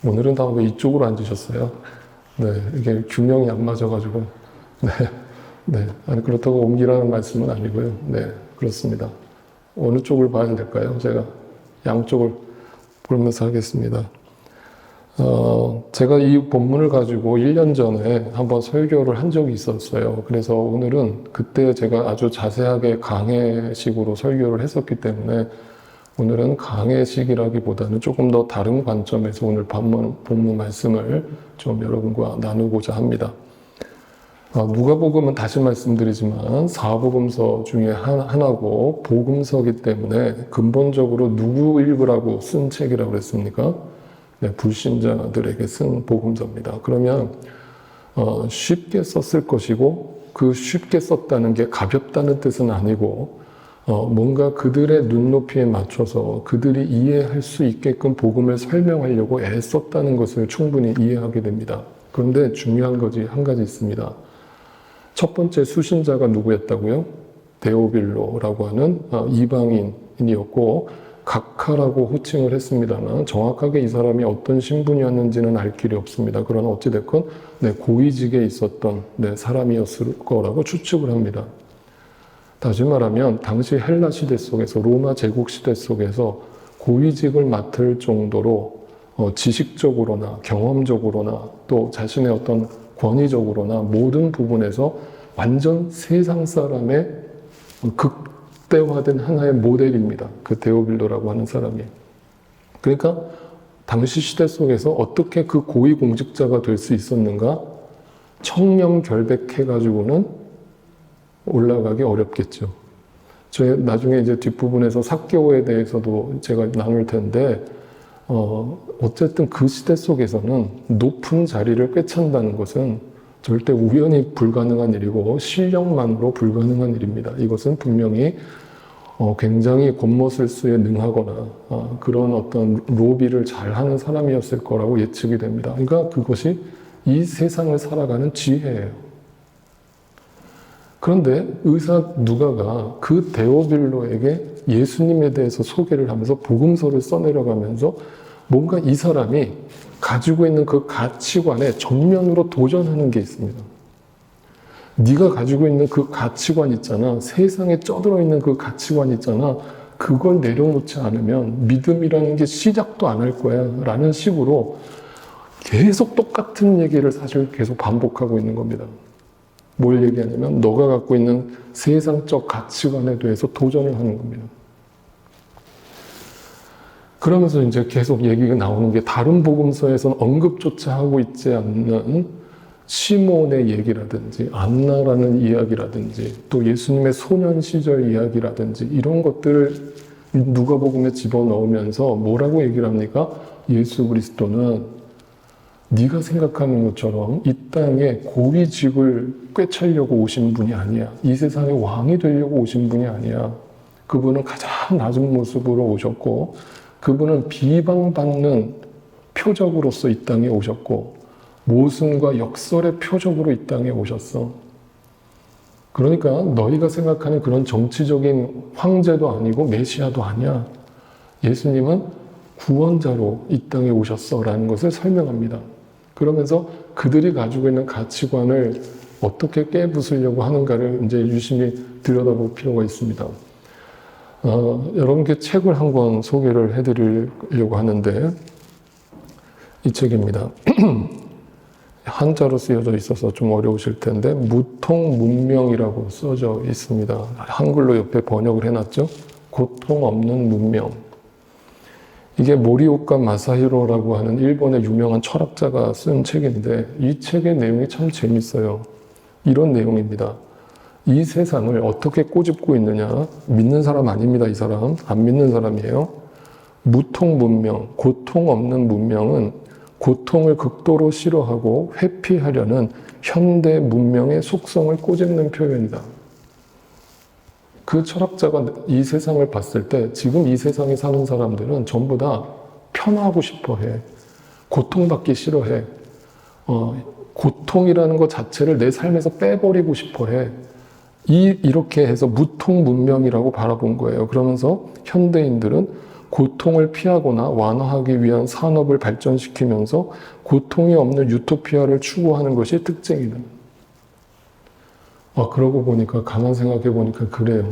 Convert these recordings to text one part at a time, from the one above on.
오늘은 다 왜 이쪽으로 앉으셨어요? 네, 이게 균형이 안 맞아가지고. 네, 네. 아니, 그렇다고 옮기라는 말씀은 아니고요. 네, 그렇습니다. 어느 쪽을 봐야 될까요? 제가 양쪽을 보면서 하겠습니다. 제가 이 본문을 가지고 1년 전에 한번 설교를 한 적이 있었어요. 그래서 오늘은 그때 제가 아주 자세하게 강해식으로 설교를 했었기 때문에 오늘은 강해식이라기보다는 조금 더 다른 관점에서 오늘 본문 말씀을 좀 여러분과 나누고자 합니다. 누가복음은 다시 말씀드리지만 사복음서 중에 하나고 복음서이기 때문에 근본적으로 누구 읽으라고 쓴 책이라고 그랬습니까? 네, 불신자들에게 쓴 복음서입니다. 그러면 쉽게 썼을 것이고 그 쉽게 썼다는 게 가볍다는 뜻은 아니고 뭔가 그들의 눈높이에 맞춰서 그들이 이해할 수 있게끔 복음을 설명하려고 애썼다는 것을 충분히 이해하게 됩니다. 그런데 중요한 것이 한 가지 있습니다. 첫 번째 수신자가 누구였다고요? 데오빌로라고 하는 이방인이었고 각하라고 호칭을 했습니다만 정확하게 이 사람이 어떤 신분이었는지는 알 길이 없습니다. 그러나 어찌됐건 고위직에 있었던 사람이었을 거라고 추측을 합니다. 다시 말하면 당시 헬라 시대 속에서 로마 제국 시대 속에서 고위직을 맡을 정도로 지식적으로나 경험적으로나 또 자신의 어떤 권위적으로나 모든 부분에서 완전 세상 사람의 극대화된 하나의 모델입니다. 그 데오빌로라고 하는 사람이. 그러니까 당시 시대 속에서 어떻게 그 고위공직자가 될 수 있었는가? 청렴결백해가지고는 올라가기 어렵겠죠. 저희 나중에 이제 뒷부분에서 삭개오에 대해서도 제가 나눌 텐데 어쨌든 그 시대 속에서는 높은 자리를 꿰찬다는 것은 절대 우연히 불가능한 일이고 실력만으로 불가능한 일입니다. 이것은 분명히 굉장히 겉모술수에 능하거나 그런 어떤 로비를 잘하는 사람이었을 거라고 예측이 됩니다. 그러니까 그것이 이 세상을 살아가는 지혜예요. 그런데 의사 누가가 그 데오빌로에게 예수님에 대해서 소개를 하면서 복음서를 써내려가면서 뭔가 이 사람이 가지고 있는 그 가치관에 정면으로 도전하는 게 있습니다. 네가 가지고 있는 그 가치관 있잖아. 세상에 쩌들어 있는 그 가치관 있잖아. 그걸 내려놓지 않으면 믿음이라는 게 시작도 안 할 거야. 라는 식으로 계속 똑같은 얘기를 사실 계속 반복하고 있는 겁니다. 뭘 얘기하냐면 너가 갖고 있는 세상적 가치관에 대해서 도전을 하는 겁니다. 그러면서 이제 계속 얘기가 나오는 게 다른 복음서에서는 언급조차 하고 있지 않는 시몬의 얘기라든지 안나라는 이야기라든지 또 예수님의 소년 시절 이야기라든지 이런 것들을 누가복음에 집어넣으면서 뭐라고 얘기를 합니까? 예수 그리스도는 네가 생각하는 것처럼 이 땅에 고위직을 꿰차려고 오신 분이 아니야. 이 세상의 왕이 되려고 오신 분이 아니야. 그분은 가장 낮은 모습으로 오셨고 그분은 비방받는 표적으로서 이 땅에 오셨고 모순과 역설의 표적으로 이 땅에 오셨어. 그러니까 너희가 생각하는 그런 정치적인 황제도 아니고 메시아도 아니야. 예수님은 구원자로 이 땅에 오셨어 라는 것을 설명합니다. 그러면서 그들이 가지고 있는 가치관을 어떻게 깨부수려고 하는가를 이제 유심히 들여다볼 필요가 있습니다. 여러분께 책을 한 권 소개를 해드리려고 하는데 이 책입니다. 한자로 쓰여져 있어서 좀 어려우실 텐데 무통문명이라고 써져 있습니다. 한글로 옆에 번역을 해놨죠. 고통 없는 문명. 이게 모리오카 마사히로라고 하는 일본의 유명한 철학자가 쓴 책인데 이 책의 내용이 참 재밌어요. 이런 내용입니다. 이 세상을 어떻게 꼬집고 있느냐. 믿는 사람 아닙니다. 이 사람. 안 믿는 사람이에요. 무통 문명, 고통 없는 문명은 고통을 극도로 싫어하고 회피하려는 현대 문명의 속성을 꼬집는 표현이다. 그 철학자가 이 세상을 봤을 때 지금 이 세상에 사는 사람들은 전부 다 편하고 싶어해. 고통받기 싫어해. 고통이라는 것 자체를 내 삶에서 빼버리고 싶어해. 이렇게 해서 무통 문명이라고 바라본 거예요. 그러면서 현대인들은 고통을 피하거나 완화하기 위한 산업을 발전시키면서 고통이 없는 유토피아를 추구하는 것이 특징이다. 그러고 보니까, 가만 생각해 보니까 그래요.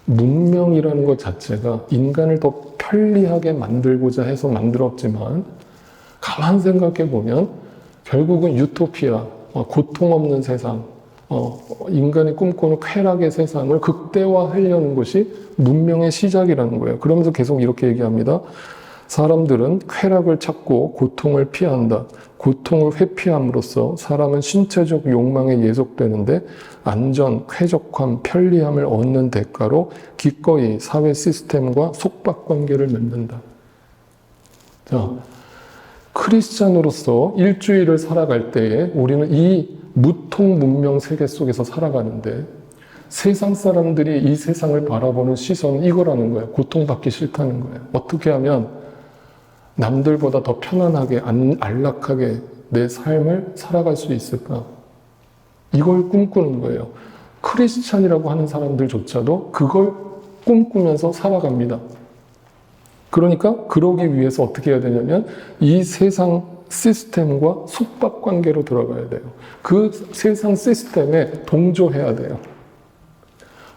문명이라는 것 자체가 인간을 더 편리하게 만들고자 해서 만들었지만, 가만 생각해 보면 결국은 유토피아, 고통 없는 세상, 인간이 꿈꾸는 쾌락의 세상을 극대화하려는 것이 문명의 시작이라는 거예요. 그러면서 계속 이렇게 얘기합니다. 사람들은 쾌락을 찾고 고통을 피한다. 고통을 회피함으로써 사람은 신체적 욕망에 예속되는데 안전, 쾌적함, 편리함을 얻는 대가로 기꺼이 사회 시스템과 속박관계를 맺는다. 자, 크리스찬으로서 일주일을 살아갈 때에 우리는 이 무통 문명 세계 속에서 살아가는데 세상 사람들이 이 세상을 바라보는 시선은 이거라는 거예요. 고통받기 싫다는 거예요. 어떻게 하면 남들보다 더 편안하게, 안락하게 내 삶을 살아갈 수 있을까? 이걸 꿈꾸는 거예요. 크리스찬이라고 하는 사람들조차도 그걸 꿈꾸면서 살아갑니다. 그러니까 그러기 위해서 어떻게 해야 되냐면 이 세상 시스템과 속박관계로 들어가야 돼요. 그 세상 시스템에 동조해야 돼요.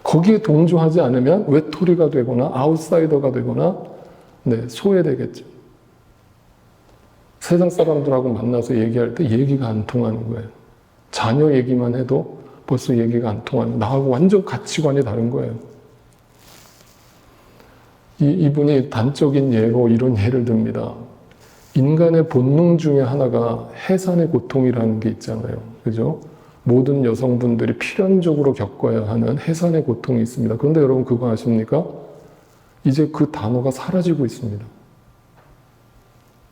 거기에 동조하지 않으면 외톨이가 되거나 아웃사이더가 되거나 소외되겠죠. 세상 사람들하고 만나서 얘기할 때 얘기가 안 통하는 거예요. 자녀 얘기만 해도 벌써 얘기가 안 통하는, 나하고 완전 가치관이 다른 거예요. 이분이 단적인 예로 이런 예를 듭니다. 인간의 본능 중에 하나가 해산의 고통이라는 게 있잖아요. 그죠? 모든 여성분들이 필연적으로 겪어야 하는 해산의 고통이 있습니다. 그런데 여러분 그거 아십니까? 이제 그 단어가 사라지고 있습니다.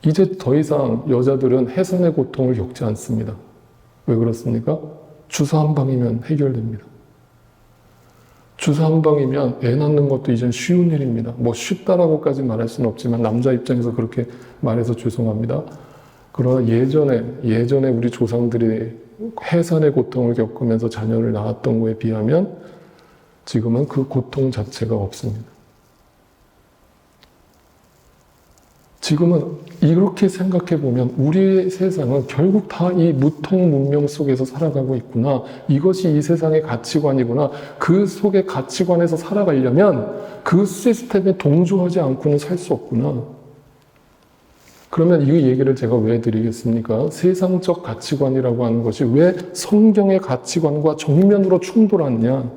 이제 더 이상 여자들은 해산의 고통을 겪지 않습니다. 왜 그렇습니까? 주사 한 방이면 해결됩니다. 주사 한 방이면 애 낳는 것도 이젠 쉬운 일입니다. 뭐 쉽다라고까지 말할 수는 없지만 남자 입장에서 그렇게 말해서 죄송합니다. 그러나 예전에 우리 조상들이 해산의 고통을 겪으면서 자녀를 낳았던 거에 비하면 지금은 그 고통 자체가 없습니다. 지금은 이렇게 생각해 보면 우리의 세상은 결국 다 이 무통 문명 속에서 살아가고 있구나. 이것이 이 세상의 가치관이구나. 그 속의 가치관에서 살아가려면 그 시스템에 동조하지 않고는 살 수 없구나. 그러면 이 얘기를 제가 왜 드리겠습니까? 세상적 가치관이라고 하는 것이 왜 성경의 가치관과 정면으로 충돌하느냐?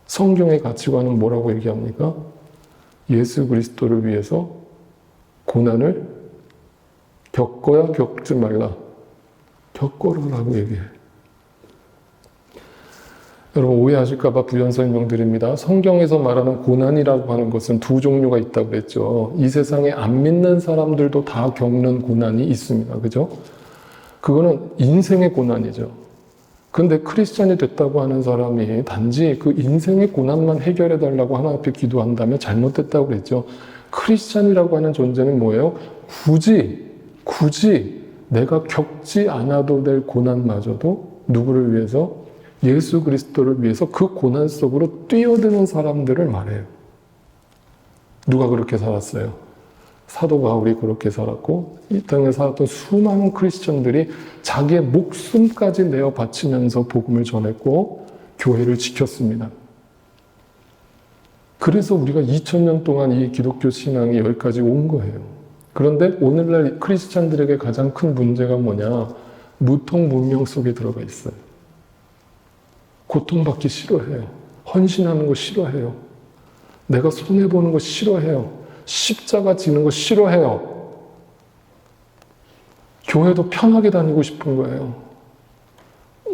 성경의 가치관은 뭐라고 얘기합니까? 예수 그리스도를 위해서 고난을 겪어야 겪지 말라. 겪어라라고 얘기해. 여러분 오해하실까봐 부연 설명드립니다. 성경에서 말하는 고난이라고 하는 것은 두 종류가 있다고 그랬죠. 이 세상에 안 믿는 사람들도 다 겪는 고난이 있습니다. 그죠? 그거는 인생의 고난이죠. 근데 크리스찬이 됐다고 하는 사람이 단지 그 인생의 고난만 해결해달라고 하나님 앞에 기도한다면 잘못됐다고 그랬죠. 크리스찬이라고 하는 존재는 뭐예요? 굳이 내가 겪지 않아도 될 고난마저도 누구를 위해서? 예수 그리스도를 위해서 그 고난 속으로 뛰어드는 사람들을 말해요. 누가 그렇게 살았어요? 사도 바울이 그렇게 살았고 이 땅에 살았던 수많은 크리스천들이 자기의 목숨까지 내어 바치면서 복음을 전했고 교회를 지켰습니다. 그래서 우리가 2000년 동안 이 기독교 신앙이 여기까지 온 거예요. 그런데 오늘날 크리스찬들에게 가장 큰 문제가 뭐냐? 무통 문명 속에 들어가 있어요. 고통받기 싫어해요. 헌신하는 거 싫어해요. 내가 손해보는 거 싫어해요. 십자가 지는 거 싫어해요. 교회도 편하게 다니고 싶은 거예요.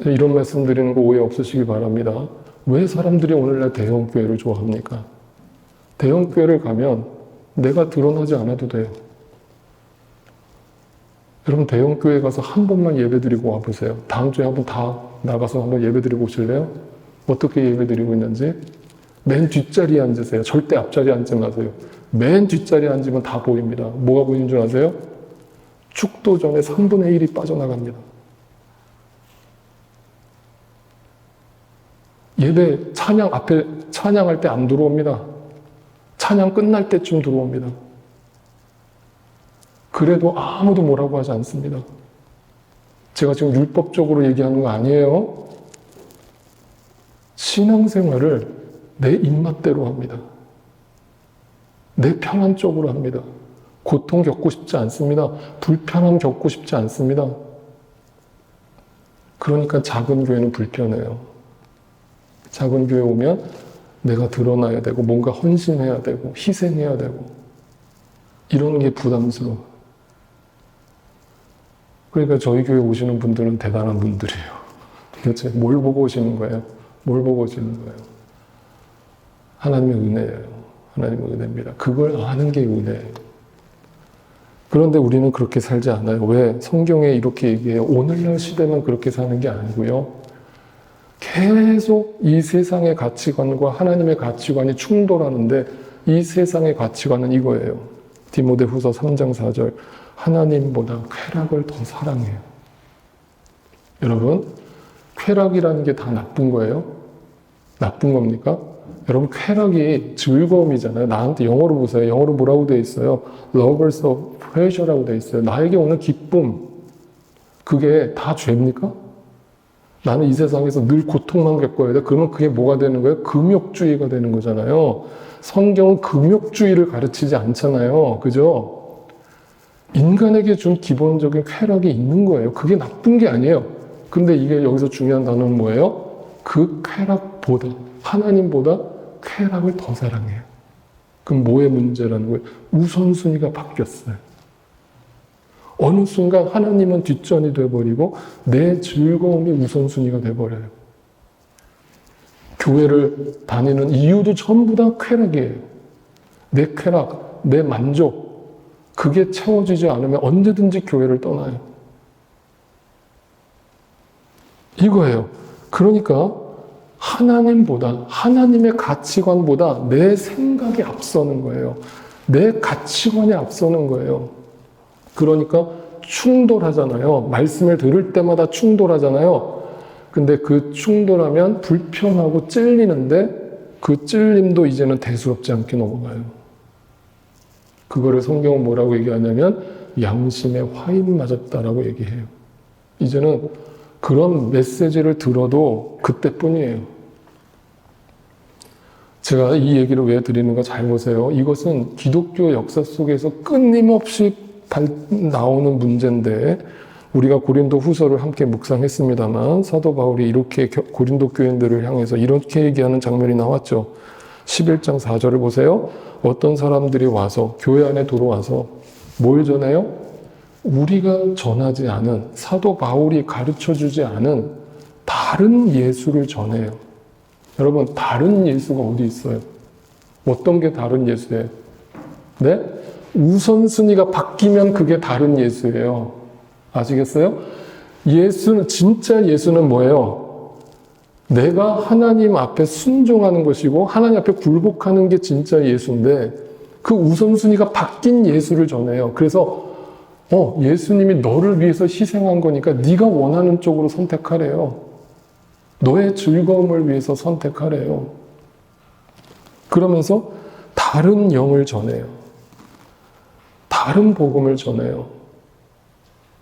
이런 말씀 드리는 거 오해 없으시기 바랍니다. 왜 사람들이 오늘날 대형교회를 좋아합니까? 대형교회를 가면 내가 드러나지 않아도 돼요. 여러분 대형교회 가서 한 번만 예배드리고 와보세요. 다음 주에 한번 다 나가서 한번 예배드리고 오실래요? 어떻게 예배드리고 있는지? 맨 뒷자리에 앉으세요. 절대 앞자리에 앉지 마세요. 맨 뒷자리에 앉으면 다 보입니다. 뭐가 보이는 줄 아세요? 축도 전에 3분의 1이 빠져나갑니다. 예배 찬양 앞에 찬양할 때 안 들어옵니다. 찬양 끝날 때쯤 들어옵니다. 그래도 아무도 뭐라고 하지 않습니다. 제가 지금 율법적으로 얘기하는 거 아니에요. 신앙생활을 내 입맛대로 합니다. 내 편한 쪽으로 합니다. 고통 겪고 싶지 않습니다. 불편함 겪고 싶지 않습니다. 그러니까 작은 교회는 불편해요. 작은 교회 오면 내가 드러나야 되고 뭔가 헌신해야 되고 희생해야 되고 이런 게 부담스러워. 그러니까 저희 교회 오시는 분들은 대단한 분들이에요. 도대체 뭘 보고 오시는 거예요? 뭘 보고 오시는 거예요? 하나님의 은혜예요. 하나님의 은혜입니다. 그걸 아는 게 은혜예요. 그런데 우리는 그렇게 살지 않아요. 왜? 성경에 이렇게 얘기해요. 오늘날 시대만 그렇게 사는 게 아니고요. 계속 이 세상의 가치관과 하나님의 가치관이 충돌하는데 이 세상의 가치관은 이거예요. 디모데후서 3장 4절 하나님보다 쾌락을 더 사랑해요. 여러분, 쾌락이라는 게 다 나쁜 거예요? 나쁜 겁니까? 여러분, 쾌락이 즐거움이잖아요. 나한테 영어로 보세요. 영어로 뭐라고 되어 있어요? Lovers of pleasure라고 되어 있어요. 나에게 오는 기쁨. 그게 다 죄입니까? 나는 이 세상에서 늘 고통만 겪어야 돼. 그러면 그게 뭐가 되는 거예요? 금욕주의가 되는 거잖아요. 성경은 금욕주의를 가르치지 않잖아요. 그죠? 인간에게 준 기본적인 쾌락이 있는 거예요. 그게 나쁜 게 아니에요. 근데 이게 여기서 중요한 단어는 뭐예요? 그 쾌락보다, 하나님보다 쾌락을 더 사랑해요. 그럼 뭐의 문제라는 거예요? 우선순위가 바뀌었어요. 어느 순간 하나님은 뒷전이 돼버리고 내 즐거움이 우선순위가 돼버려요. 교회를 다니는 이유도 전부 다 쾌락이에요. 내 쾌락, 내 만족, 그게 채워지지 않으면 언제든지 교회를 떠나요. 이거예요. 그러니까 하나님보다, 하나님의 가치관보다 내 생각이 앞서는 거예요. 내 가치관이 앞서는 거예요. 그러니까 충돌하잖아요. 말씀을 들을 때마다 충돌하잖아요. 근데 그 충돌하면 불편하고 찔리는데 그 찔림도 이제는 대수롭지 않게 넘어가요. 그거를 성경은 뭐라고 얘기하냐면 양심에 화인 맞았다라고 얘기해요. 이제는 그런 메시지를 들어도 그때뿐이에요. 제가 이 얘기를 왜 드리는가 잘 보세요. 이것은 기독교 역사 속에서 끊임없이 나오는 문제인데 우리가 고린도 후서를 함께 묵상했습니다만 사도 바울이 이렇게 고린도 교인들을 향해서 이렇게 얘기하는 장면이 나왔죠. 11장 4절을 보세요. 어떤 사람들이 와서 교회 안에 들어와서 뭘 전해요? 우리가 전하지 않은 사도 바울이 가르쳐주지 않은 다른 예수를 전해요. 여러분, 다른 예수가 어디 있어요? 어떤 게 다른 예수예요? 네? 우선순위가 바뀌면 그게 다른 예수예요. 아시겠어요? 예수는, 진짜 예수는 뭐예요? 내가 하나님 앞에 순종하는 것이고 하나님 앞에 굴복하는 게 진짜 예수인데 그 우선순위가 바뀐 예수를 전해요. 그래서 예수님이 너를 위해서 희생한 거니까 네가 원하는 쪽으로 선택하래요. 너의 즐거움을 위해서 선택하래요. 그러면서 다른 영을 전해요. 다른 복음을 전해요.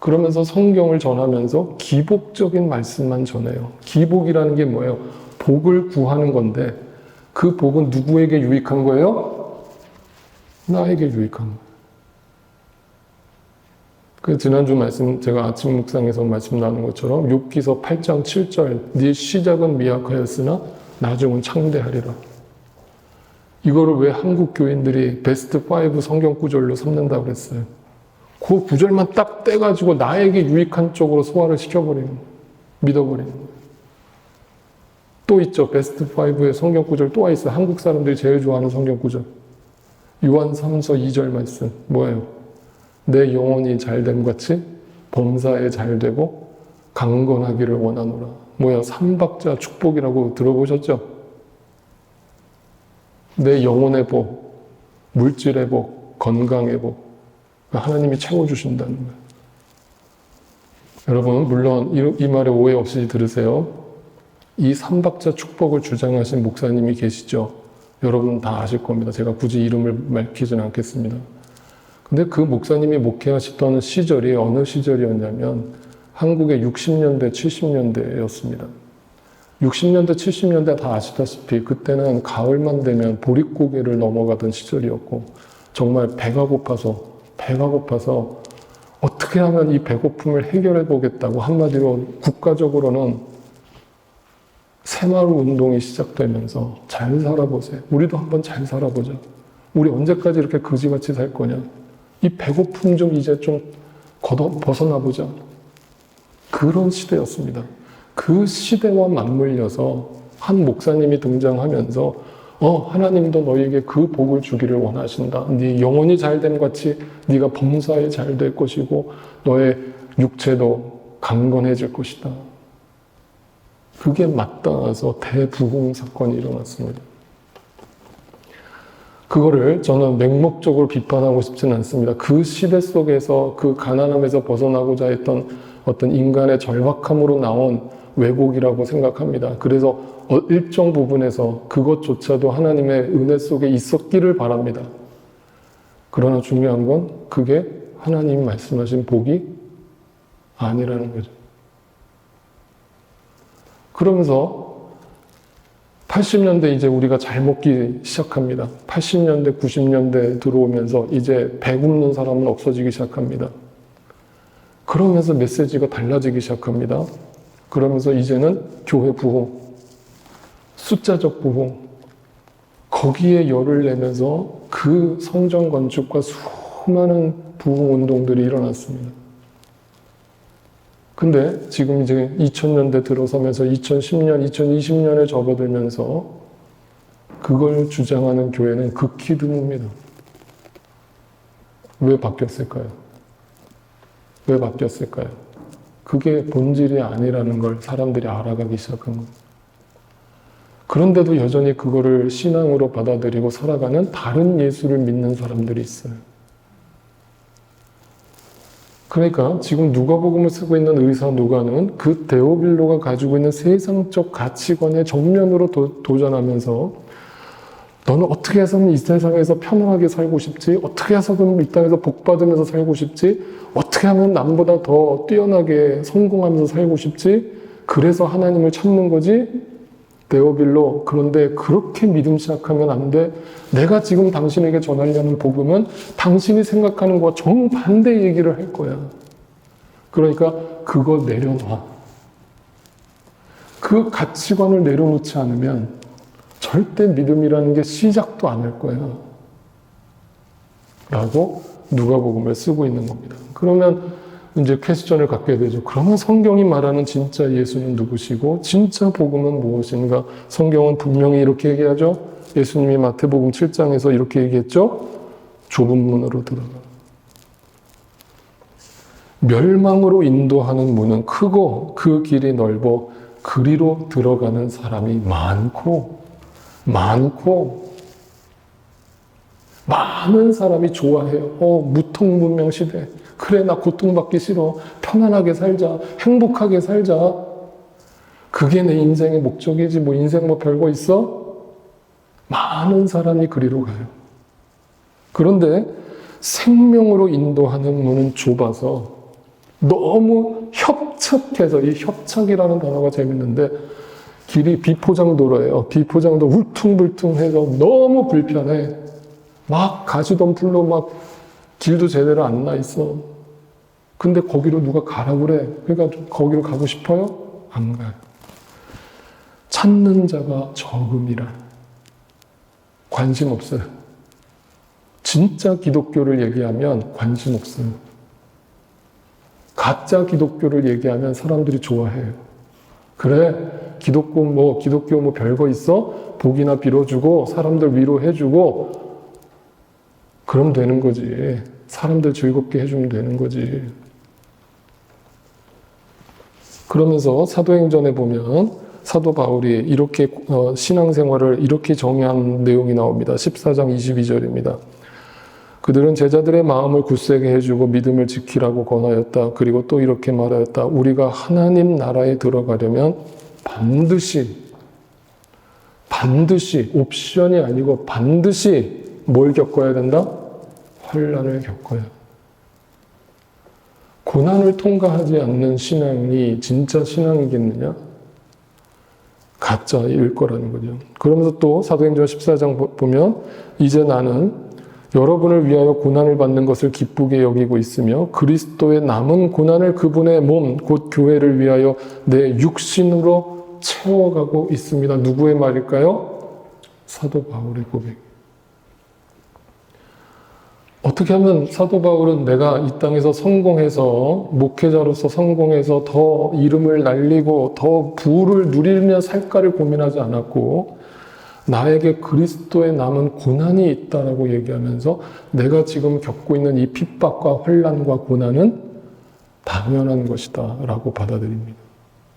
그러면서 성경을 전하면서 기복적인 말씀만 전해요. 기복이라는 게 뭐예요? 복을 구하는 건데 그 복은 누구에게 유익한 거예요? 나에게 유익한 거예요. 그 지난주 말씀, 제가 아침 묵상에서 말씀 나눈 것처럼 욥기서 8장 7절 네 시작은 미약하였으나 나중은 창대하리라. 이거를 왜 한국 교인들이 베스트 5 성경 구절로 삼는다고 그랬어요? 그 구절만 딱 떼가지고 나에게 유익한 쪽으로 소화를 시켜버리는 거예요. 믿어버리는 거예요. 또 있죠. 베스트 5의 성경 구절 또 있어요. 한국 사람들이 제일 좋아하는 성경 구절. 요한 3서 2절 말씀 뭐예요? 내 영혼이 잘됨 같이 범사에 잘되고 강건하기를 원하노라. 뭐야? 삼박자 축복이라고 들어보셨죠? 내 영혼의 복, 물질의 복, 건강의 복 하나님이 채워주신다는 거예요. 여러분 물론 이 말에 오해 없이 들으세요. 이 삼박자 축복을 주장하신 목사님이 계시죠. 여러분 다 아실 겁니다. 제가 굳이 이름을 밝히지는 않겠습니다. 근데 그 목사님이 목회하시던 시절이 어느 시절이었냐면 한국의 60년대, 70년대였습니다. 60년대, 70년대 다 아시다시피 그때는 가을만 되면 보릿고개를 넘어가던 시절이었고 정말 배가 고파서 어떻게 하면 이 배고픔을 해결해 보겠다고 한마디로 국가적으로는 새마을 운동이 시작되면서 잘 살아보세요. 우리도 한번 잘 살아보자. 우리 언제까지 이렇게 거지같이 살 거냐. 이 배고픔 좀 이제 좀 벗어나보자. 그런 시대였습니다. 그 시대와 맞물려서 한 목사님이 등장하면서 하나님도 너에게 그 복을 주기를 원하신다. 네 영혼이 잘됨 같이 네가 범사에 잘 될 것이고 너의 육체도 강건해질 것이다. 그게 맞닿아서 대부흥 사건이 일어났습니다. 그거를 저는 맹목적으로 비판하고 싶지는 않습니다. 그 시대 속에서 그 가난함에서 벗어나고자 했던 어떤 인간의 절박함으로 나온 왜곡이라고 생각합니다. 그래서 일정 부분에서 그것조차도 하나님의 은혜 속에 있었기를 바랍니다. 그러나 중요한 건 그게 하나님이 말씀하신 복이 아니라는 거죠. 그러면서 80년대 이제 우리가 잘 먹기 시작합니다. 80년대, 90년대 들어오면서 이제 배 굶는 사람은 없어지기 시작합니다. 그러면서 메시지가 달라지기 시작합니다. 그러면서 이제는 교회 부흥, 숫자적 부흥, 거기에 열을 내면서 그 성전 건축과 수많은 부흥 운동들이 일어났습니다. 근데 지금 이제 2000년대 들어서면서 2010년, 2020년에 접어들면서 그걸 주장하는 교회는 극히 드뭅니다. 왜 바뀌었을까요? 왜 바뀌었을까요? 그게 본질이 아니라는 걸 사람들이 알아가기 시작한 겁니다. 그런데도 여전히 그거를 신앙으로 받아들이고 살아가는 다른 예수를 믿는 사람들이 있어요. 그러니까 지금 누가복음을 쓰고 있는 의사 누가는 그 데오빌로가 가지고 있는 세상적 가치관에 정면으로 도전하면서 너는 어떻게 해서는 이 세상에서 편안하게 살고 싶지? 어떻게 해서든 이 땅에서 복받으면서 살고 싶지? 어떻게 하면 남보다 더 뛰어나게 성공하면서 살고 싶지? 그래서 하나님을 찾는 거지? 데오빌로, 그런데 그렇게 믿음 시작하면 안 돼. 내가 지금 당신에게 전하려는 복음은 당신이 생각하는 것과 정반대 얘기를 할 거야. 그러니까 그거 내려놔. 그 가치관을 내려놓지 않으면 절대 믿음이라는 게 시작도 안 할 거야. 라고 누가복음을 쓰고 있는 겁니다. 그러면 이제 퀘스천을 갖게 되죠. 그러면 성경이 말하는 진짜 예수는 누구시고 진짜 복음은 무엇인가? 성경은 분명히 이렇게 얘기하죠. 예수님이 마태복음 7장에서 이렇게 얘기했죠. 좁은 문으로 들어가. 멸망으로 인도하는 문은 크고 그 길이 넓어 그리로 들어가는 사람이 많고 많은 사람이 좋아해요. 무통문명 시대. 그래, 나 고통받기 싫어. 편안하게 살자. 행복하게 살자. 그게 내 인생의 목적이지. 뭐 인생 뭐 별거 있어? 많은 사람이 그리로 가요. 그런데 생명으로 인도하는 문은 좁아서 너무 협착해서, 이 협착이라는 단어가 재밌는데 길이 비포장도로예요. 비포장도 울퉁불퉁해서 너무 불편해. 막 가시던 풀로 막 길도 제대로 안 나 있어. 근데 거기로 누가 가라고 그래. 그러니까 거기로 가고 싶어요? 안 가요. 찾는 자가 적음이라. 관심 없어요. 진짜 기독교를 얘기하면 관심 없어요. 가짜 기독교를 얘기하면 사람들이 좋아해요. 그래, 기독교 뭐 별거 있어? 복이나 빌어주고 사람들 위로해주고 그럼 되는 거지. 사람들 즐겁게 해주면 되는 거지. 그러면서 사도행전에 보면 사도 바울이 이렇게 신앙생활을 이렇게 정의한 내용이 나옵니다. 14장 22절입니다. 그들은 제자들의 마음을 굳세게 해주고 믿음을 지키라고 권하였다. 그리고 또 이렇게 말하였다. 우리가 하나님 나라에 들어가려면 반드시 옵션이 아니고 반드시 뭘 겪어야 된다? 환난을 겪어야. 고난을 통과하지 않는 신앙이 진짜 신앙이겠느냐? 가짜일 거라는 거죠. 그러면서 또 사도행전 14장 보면 이제 나는 여러분을 위하여 고난을 받는 것을 기쁘게 여기고 있으며 그리스도의 남은 고난을 그분의 몸, 곧 교회를 위하여 내 육신으로 채워가고 있습니다. 누구의 말일까요? 사도 바울의 고백. 어떻게 하면 사도 바울은 내가 이 땅에서 성공해서 목회자로서 성공해서 더 이름을 날리고 더 부를 누리며 살까를 고민하지 않았고 나에게 그리스도의 남은 고난이 있다라고 얘기하면서 내가 지금 겪고 있는 이 핍박과 환난과 고난은 당연한 것이다 라고 받아들입니다.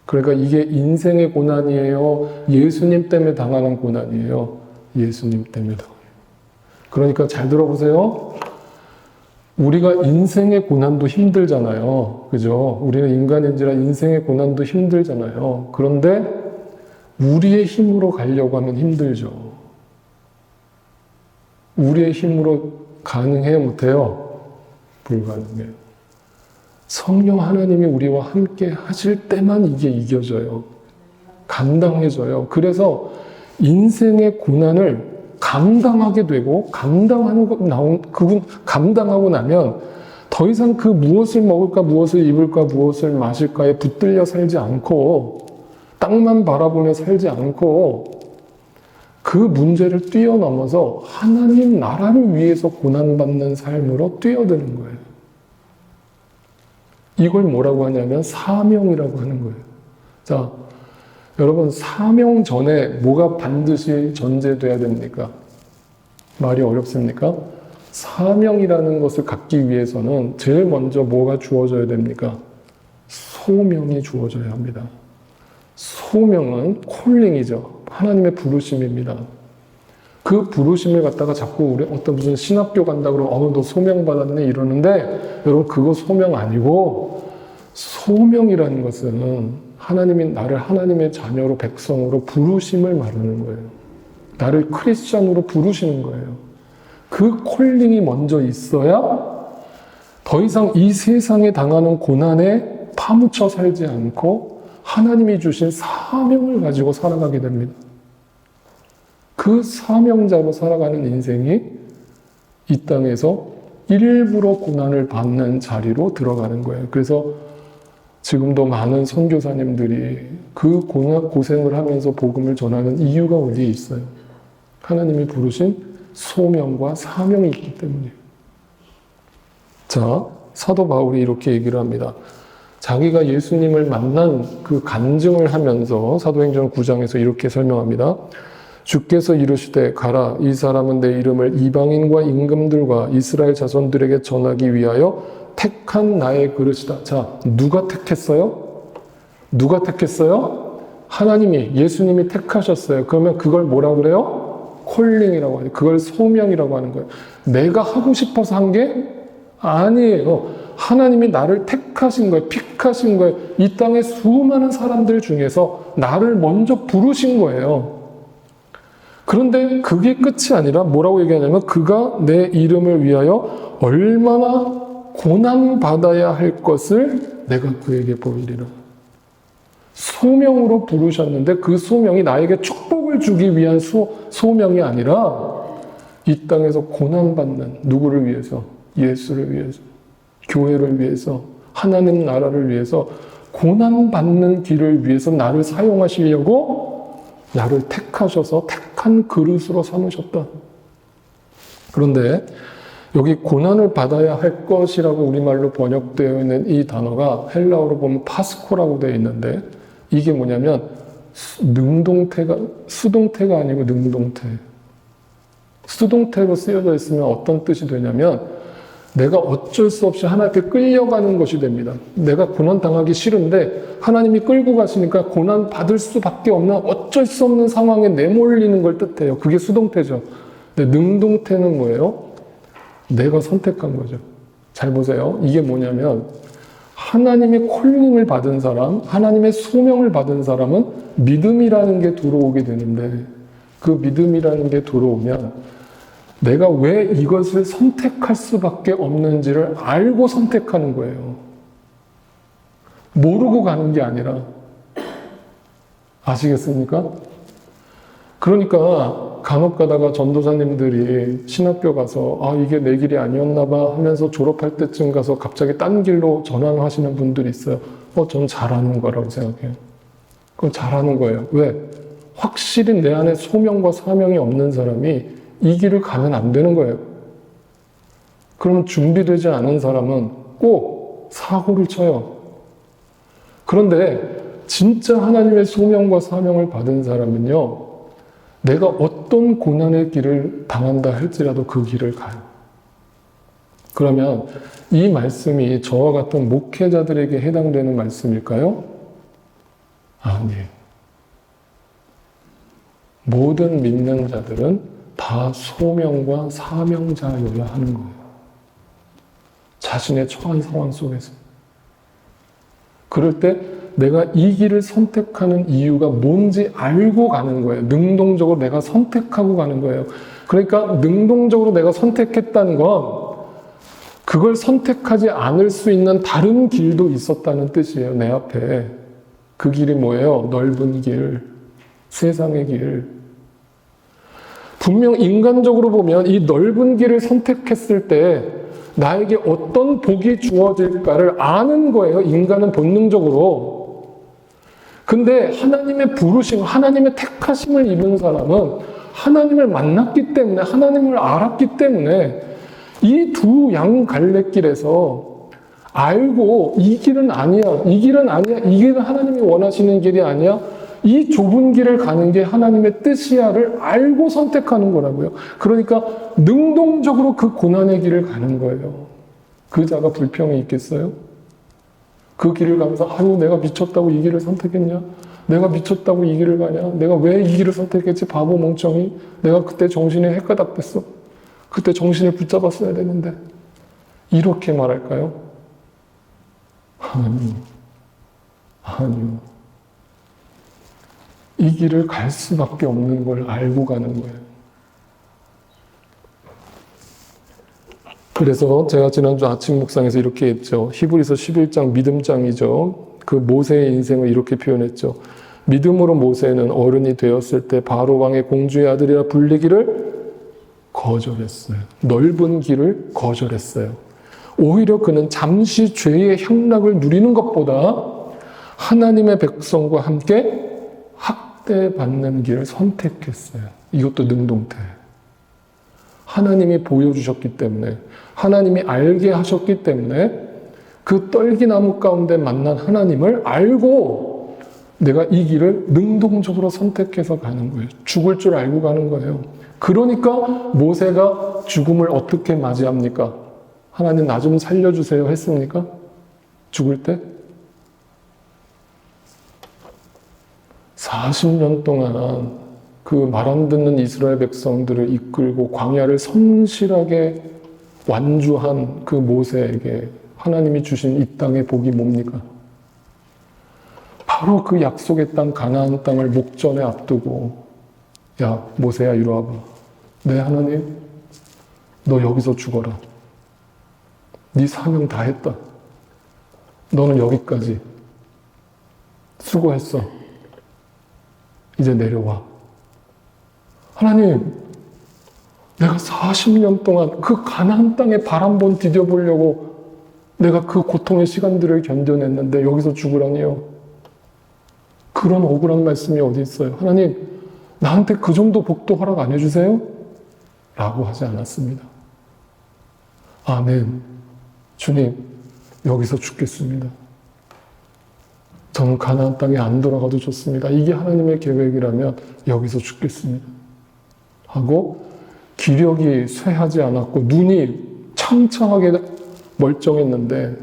그러니까 이게 인생의 고난이에요? 예수님 때문에 당하는 고난이에요? 예수님 때문에 당하는. 그러니까 잘 들어보세요. 우리가 인생의 고난도 힘들잖아요. 그죠? 우리는 인간인지라 인생의 고난도 힘들잖아요. 그런데 우리의 힘으로 가려고 하면 힘들죠. 우리의 힘으로 가능해요? 못해요? 불가능해요. 성령 하나님이 우리와 함께 하실 때만 이게 이겨져요. 감당해져요. 그래서 인생의 고난을 감당하게 되고 감당하고 나면 더 이상 그 무엇을 먹을까 무엇을 입을까 무엇을 마실까에 붙들려 살지 않고 땅만 바라보며 살지 않고 그 문제를 뛰어넘어서 하나님 나라를 위해서 고난받는 삶으로 뛰어드는 거예요. 이걸 뭐라고 하냐면 사명이라고 하는 거예요. 자, 여러분 사명 전에 뭐가 반드시 전제돼야 됩니까? 말이 어렵습니까? 사명이라는 것을 갖기 위해서는 제일 먼저 뭐가 주어져야 됩니까? 소명이 주어져야 합니다. 소명은 콜링이죠. 하나님의 부르심입니다. 그 부르심을 갖다가 자꾸 우리 어떤 무슨 신학교 간다 그러면 너 소명 받았네 이러는데 여러분 그거 소명 아니고 소명이라는 것은 하나님이 나를 하나님의 자녀로 백성으로 부르심을 말하는 거예요. 나를 크리스찬으로 부르시는 거예요. 그 콜링이 먼저 있어야 더 이상 이 세상에 당하는 고난에 파묻혀 살지 않고 하나님이 주신 사명을 가지고 살아가게 됩니다. 그 사명자로 살아가는 인생이 이 땅에서 일부러 고난을 받는 자리로 들어가는 거예요. 그래서 지금도 많은 선교사님들이 그 고생을 하면서 복음을 전하는 이유가 어디에 있어요? 하나님이 부르신 소명과 사명이 있기 때문이에요. 자, 사도 바울이 이렇게 얘기를 합니다. 자기가 예수님을 만난 그 간증을 하면서 사도행전 9장에서 이렇게 설명합니다. 주께서 이르시되 가라 이 사람은 내 이름을 이방인과 임금들과 이스라엘 자손들에게 전하기 위하여 택한 나의 그릇이다. 자, 누가 택했어요? 누가 택했어요? 하나님이, 예수님이 택하셨어요. 그러면 그걸 뭐라 그래요? 콜링이라고 하죠. 그걸 소명이라고 하는 거예요. 내가 하고 싶어서 한 게 아니에요. 하나님이 나를 택하신 거예요. 픽하신 거예요. 이 땅의 수많은 사람들 중에서 나를 먼저 부르신 거예요. 그런데 그게 끝이 아니라 뭐라고 얘기하냐면 그가 내 이름을 위하여 얼마나 고난받아야 할 것을 내가 그에게 보이리라. 소명으로 부르셨는데 그 소명이 나에게 축복을 주기 위한 소명이 아니라 이 땅에서 고난받는 누구를 위해서? 예수를 위해서, 교회를 위해서, 하나님 나라를 위해서 고난받는 길을 위해서 나를 사용하시려고 나를 택하셔서 택한 그릇으로 삼으셨다. 그런데 여기 고난을 받아야 할 것이라고 우리말로 번역되어 있는 이 단어가 헬라어로 보면 파스코라고 되어 있는데 이게 뭐냐면 수동태가 아니고 능동태. 수동태로 쓰여져 있으면 어떤 뜻이 되냐면 내가 어쩔 수 없이 하나님께 끌려가는 것이 됩니다. 내가 고난 당하기 싫은데 하나님이 끌고 가시니까 고난 받을 수밖에 없는 어쩔 수 없는 상황에 내몰리는 걸 뜻해요. 그게 수동태죠. 근데 능동태는 뭐예요? 내가 선택한 거죠. 잘 보세요. 이게 뭐냐면 하나님의 콜링을 받은 사람, 하나님의 소명을 받은 사람은 믿음이라는 게 들어오게 되는데, 그 믿음이라는 게 들어오면 내가 왜 이것을 선택할 수밖에 없는지를 알고 선택하는 거예요. 모르고 가는 게 아니라. 아시겠습니까? 그러니까 간혹 가다가 전도사님들이 신학교 가서 아 이게 내 길이 아니었나 봐 하면서 졸업할 때쯤 가서 갑자기 딴 길로 전환하시는 분들이 있어요. 전 잘하는 거라고 생각해요. 그건 잘하는 거예요. 왜? 확실히 내 안에 소명과 사명이 없는 사람이 이 길을 가면 안 되는 거예요. 그러면 준비되지 않은 사람은 꼭 사고를 쳐요. 그런데 진짜 하나님의 소명과 사명을 받은 사람은요, 내가 어떤 고난의 길을 당한다 할지라도 그 길을 가요. 그러면 이 말씀이 저와 같은 목회자들에게 해당되는 말씀일까요? 아니에요. 모든 믿는 자들은 다 소명과 사명자여야 하는 거예요. 자신의 처한 상황 속에서. 그럴 때 내가 이 길을 선택하는 이유가 뭔지 알고 가는 거예요. 능동적으로 내가 선택하고 가는 거예요. 그러니까 능동적으로 내가 선택했다는 건 그걸 선택하지 않을 수 있는 다른 길도 있었다는 뜻이에요. 내 앞에. 그 길이 뭐예요? 넓은 길, 세상의 길. 분명 인간적으로 보면 이 넓은 길을 선택했을 때 나에게 어떤 복이 주어질까를 아는 거예요. 인간은 본능적으로. 근데 하나님의 부르심, 하나님의 택하심을 입은 사람은 하나님을 만났기 때문에, 하나님을 알았기 때문에 이 두 양갈래길에서 알고 이 길은 아니야, 이 길은 아니야, 이 길은 하나님이 원하시는 길이 아니야, 이 좁은 길을 가는 게 하나님의 뜻이야를 알고 선택하는 거라고요. 그러니까 능동적으로 그 고난의 길을 가는 거예요. 그 자가 불평이 있겠어요? 그 길을 가면서 아유 내가 미쳤다고 이 길을 선택했냐? 내가 미쳤다고 이 길을 가냐? 내가 왜 이 길을 선택했지? 바보 멍청이. 내가 그때 정신이 헷가닥댔어. 그때 정신을 붙잡았어야 되는데. 이렇게 말할까요? 아니요. 이 길을 갈 수밖에 없는 걸 알고 가는 거예요. 그래서 제가 지난주 아침 묵상에서 이렇게 했죠. 히브리서 11장 믿음장이죠. 그 모세의 인생을 이렇게 표현했죠. 믿음으로 모세는 어른이 되었을 때 바로 왕의 공주의 아들이라 불리기를 거절했어요. 넓은 길을 거절했어요. 오히려 그는 잠시 죄의 향락을 누리는 것보다 하나님의 백성과 함께 학대받는 길을 선택했어요. 이것도 능동태. 하나님이 보여주셨기 때문에, 하나님이 알게 하셨기 때문에 그 떨기나무 가운데 만난 하나님을 알고 내가 이 길을 능동적으로 선택해서 가는 거예요. 죽을 줄 알고 가는 거예요. 그러니까 모세가 죽음을 어떻게 맞이합니까? 하나님 나 좀 살려주세요 했습니까? 죽을 때? 40년 동안 그 말 안 듣는 이스라엘 백성들을 이끌고 광야를 성실하게 완주한 그 모세에게 하나님이 주신 이 땅의 복이 뭡니까? 바로 그 약속의 땅 가나안 땅을 목전에 앞두고 야 모세야 이리 와봐. 네 하나님 너 여기서 죽어라. 네 사명 다 했다. 너는 여기까지 수고했어. 이제 내려와. 하나님, 내가 40년 동안 그 가나안 땅에 발 한 번 디뎌보려고 내가 그 고통의 시간들을 견뎌냈는데 여기서 죽으라니요. 그런 억울한 말씀이 어디 있어요? 하나님, 나한테 그 정도 복도 허락 안 해주세요? 라고 하지 않았습니다. 아멘. 주님, 여기서 죽겠습니다. 저는 가나안 땅에 안 돌아가도 좋습니다. 이게 하나님의 계획이라면 여기서 죽겠습니다. 하고 기력이 쇠하지 않았고 눈이 창창하게 멀쩡했는데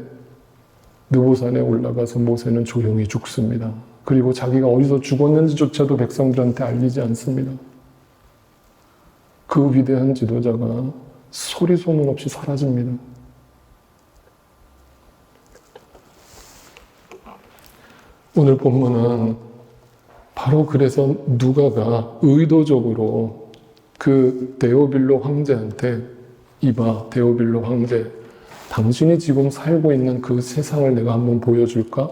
느보산에 올라가서 모세는 조용히 죽습니다. 그리고 자기가 어디서 죽었는지조차도 백성들한테 알리지 않습니다. 그 위대한 지도자가 소리 소문 없이 사라집니다. 오늘 본문은 바로 그래서 누가가 의도적으로 그 데오빌로 황제한테 이봐, 데오빌로 황제, 당신이 지금 살고 있는 그 세상을 내가 한번 보여줄까?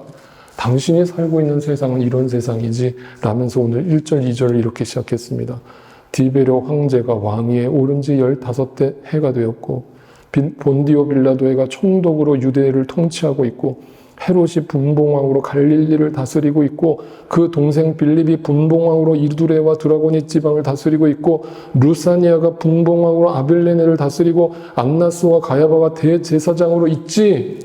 당신이 살고 있는 세상은 이런 세상이지 라면서 오늘 1절, 2절을 이렇게 시작했습니다. 디베료 황제가 왕위에 오른 지 15대 해가 되었고 본디오 빌라도가 총독으로 유대를 통치하고 있고 헤롯이 분봉왕으로 갈릴리를 다스리고 있고 그 동생 빌립이 분봉왕으로 이두레와 드라고니 지방을 다스리고 있고 루사니아가 분봉왕으로 아빌레네를 다스리고 안나스와 가야바가 대제사장으로 있지.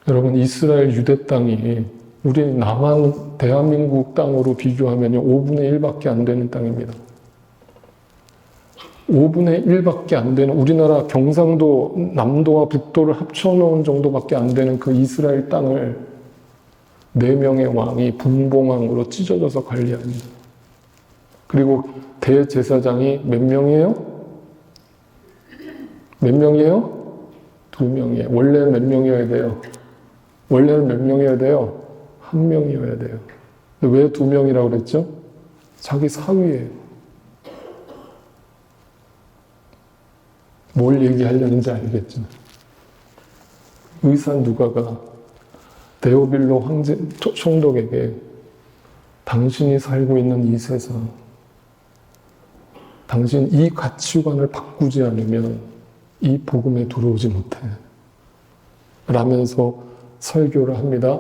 여러분, 이스라엘 유대 땅이 우리 남한 대한민국 땅으로 비교하면 5분의 1밖에 안 되는 땅입니다. 5분의 1밖에 안 되는, 우리나라 경상도 남도와 북도를 합쳐놓은 정도밖에 안 되는 그 이스라엘 땅을 4명의 왕이 분봉왕으로 찢어져서 관리합니다. 그리고 대제사장이 몇 명이에요? 몇 명이에요? 2명이에요. 원래는 몇 명이어야 돼요? 원래는 몇 명이어야 돼요? 1명이어야 돼요. 근데 왜 2명이라고 그랬죠? 자기 사위예요. 뭘 얘기하려는지 알겠죠? 의사 누가가 데오빌로 황제 총독에게 당신이 살고 있는 이 세상, 당신 이 가치관을 바꾸지 않으면 이 복음에 들어오지 못해 라면서 설교를 합니다.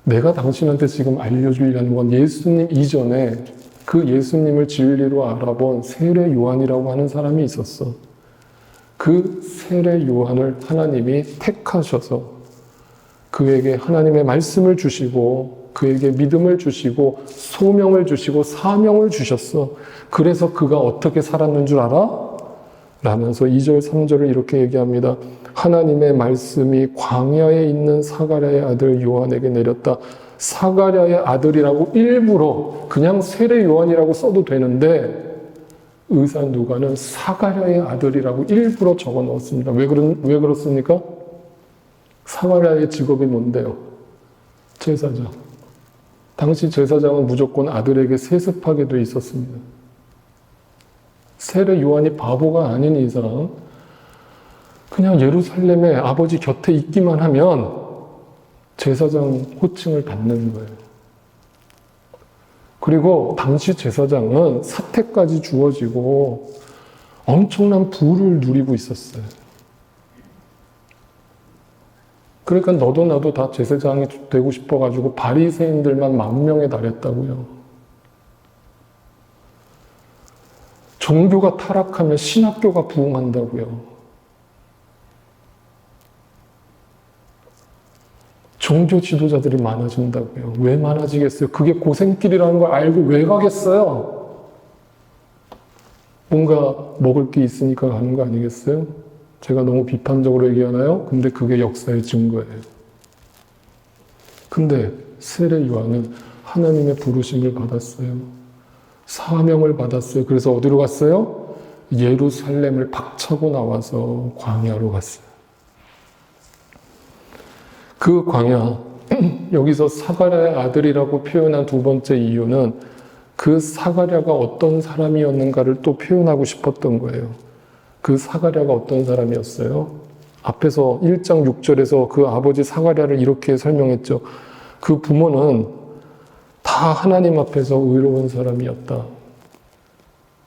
내가 당신한테 지금 알려주려는 건 예수님 이전에 그 예수님을 진리로 알아본 세례 요한이라고 하는 사람이 있었어. 그 세례 요한을 하나님이 택하셔서 그에게 하나님의 말씀을 주시고 그에게 믿음을 주시고 소명을 주시고 사명을 주셨어. 그래서 그가 어떻게 살았는 줄 알아? 라면서 2절, 3절을 이렇게 얘기합니다. 하나님의 말씀이 광야에 있는 사가랴의 아들 요한에게 내렸다. 사가랴의 아들이라고 일부러 그냥 세례 요한이라고 써도 되는데 의사 누가는 사가랴의 아들이라고 일부러 적어 넣었습니다. 왜 그렇습니까? 사가랴의 직업이 뭔데요? 제사장. 당시 제사장은 무조건 아들에게 세습하게 돼 있었습니다. 세례 요한이 바보가 아닌 이상 그냥 예루살렘에 아버지 곁에 있기만 하면 제사장 호칭을 받는 거예요. 그리고 당시 제사장은 사택까지 주어지고 엄청난 부를 누리고 있었어요. 그러니까 너도 나도 다 제사장이 되고 싶어가지고 바리새인들만 10,000명에 달했다고요. 종교가 타락하면 신학교가 부흥한다고요. 종교 지도자들이 많아진다고요. 왜 많아지겠어요? 그게 고생길이라는 걸 알고 왜 가겠어요? 뭔가 먹을 게 있으니까 가는 거 아니겠어요? 제가 너무 비판적으로 얘기하나요? 근데 그게 역사의 증거예요. 근데 세례 요한은 하나님의 부르심을 받았어요. 사명을 받았어요. 그래서 어디로 갔어요? 예루살렘을 박차고 나와서 광야로 갔어요. 그 광야, 여기서 사가랴의 아들이라고 표현한 두 번째 이유는 그 사가랴가 어떤 사람이었는가를 또 표현하고 싶었던 거예요. 그 사가랴가 어떤 사람이었어요? 앞에서 1장 6절에서 그 아버지 사가랴를 이렇게 설명했죠. 그 부모는 다 하나님 앞에서 의로운 사람이었다.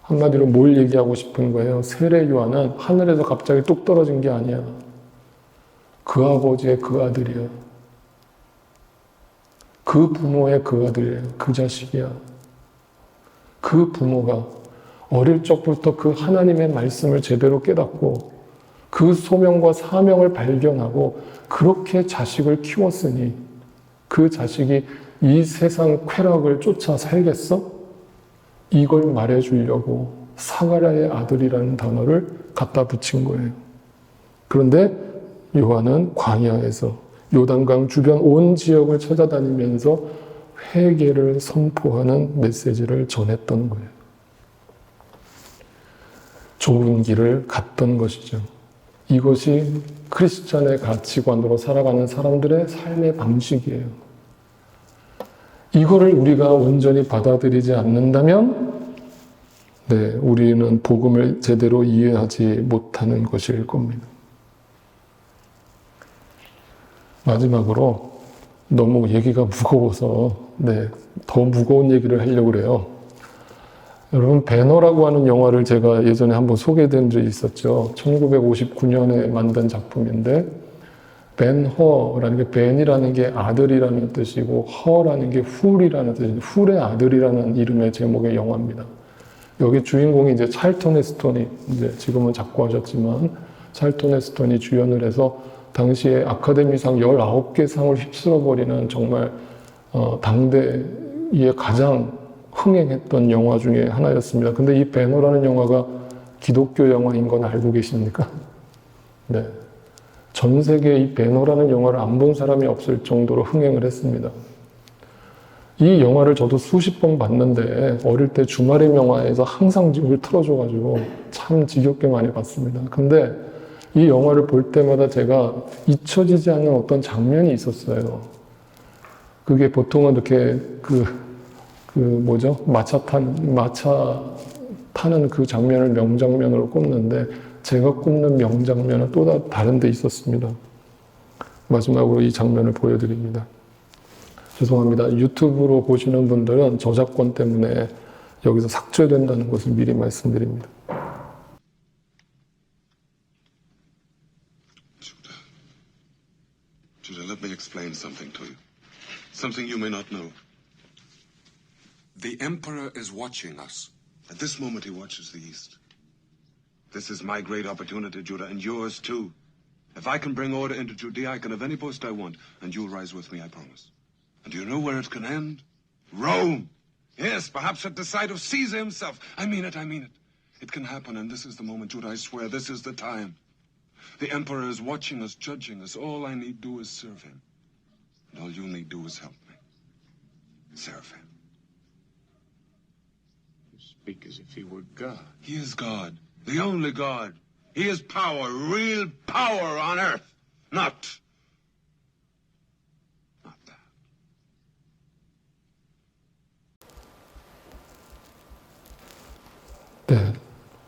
한마디로 뭘 얘기하고 싶은 거예요? 세례 요한은 하늘에서 갑자기 뚝 떨어진 게 아니야. 그 아버지의 그 아들이야. 그 부모의 그 아들이에요. 그 자식이야. 그 부모가 어릴 적부터 그 하나님의 말씀을 제대로 깨닫고 그 소명과 사명을 발견하고 그렇게 자식을 키웠으니 그 자식이 이 세상 쾌락을 쫓아 살겠어? 이걸 말해주려고 사가랴의 아들이라는 단어를 갖다 붙인 거예요. 그런데 요한은 광야에서 요단강 주변 온 지역을 찾아다니면서 회개를 선포하는 메시지를 전했던 거예요. 좋은 길을 갔던 것이죠. 이것이 크리스찬의 가치관으로 살아가는 사람들의 삶의 방식이에요. 이거를 우리가 온전히 받아들이지 않는다면, 네, 우리는 복음을 제대로 이해하지 못하는 것일 겁니다. 마지막으로 너무 얘기가 무거워서 네, 더 무거운 얘기를 하려고 그래요. 여러분, 배너라고 하는 영화를 제가 예전에 한번 소개해드린 적이 있었죠. 1959년에 만든 작품인데, 벤 허라는 게, 벤이라는 게 아들이라는 뜻이고 허라는 게 훌이라는 뜻이고, 훌의 아들이라는 이름의 제목의 영화입니다. 여기 주인공이 이제 찰턴 헤스턴이, 이제 지금은 작고하셨지만 찰턴 헤스턴이 주연을 해서 당시에 아카데미상 19개 상을 휩쓸어버리는 정말 당대에 가장 흥행했던 영화 중에 하나였습니다. 근데 이 배너라는 영화가 기독교 영화인 건 알고 계십니까? 네. 전 세계에 이 배너라는 영화를 안 본 사람이 없을 정도로 흥행을 했습니다. 이 영화를 저도 수십 번 봤는데 어릴 때 주말의 명화에서 항상 이걸 틀어줘가지고 참 지겹게 많이 봤습니다. 근데 이 영화를 볼 때마다 제가 잊혀지지 않는 어떤 장면이 있었어요. 그게 보통은 이렇게 마차 타는 그 장면을 명장면으로 꼽는데, 제가 꼽는 명장면은 또 다른 데 있었습니다. 마지막으로 이 장면을 보여드립니다. 죄송합니다. 유튜브로 보시는 분들은 저작권 때문에 여기서 삭제된다는 것을 미리 말씀드립니다. Judah, let me explain something to you. Something you may not know. The Emperor is watching us. At this moment, he watches the East. This is my great opportunity, Judah, and yours too. If I can bring order into Judea, I can have any post I want, and you'll rise with me, I promise. And do you know where it can end? Rome! Yes, perhaps at the side of Caesar himself. I mean it, I mean it. It can happen, and this is the moment, Judah, I swear, this is the time. The Emperor is watching us, judging us. All I need do is serve him. And all you need do is help me. Serve him. You speak as if he were God. He is God, the only God. He is power, real power on earth. Not that. 네,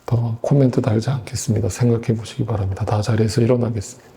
더 코멘트 달지 않겠습니다. 생각해 보시기 바랍니다. 다 자리에서 일어나겠습니다.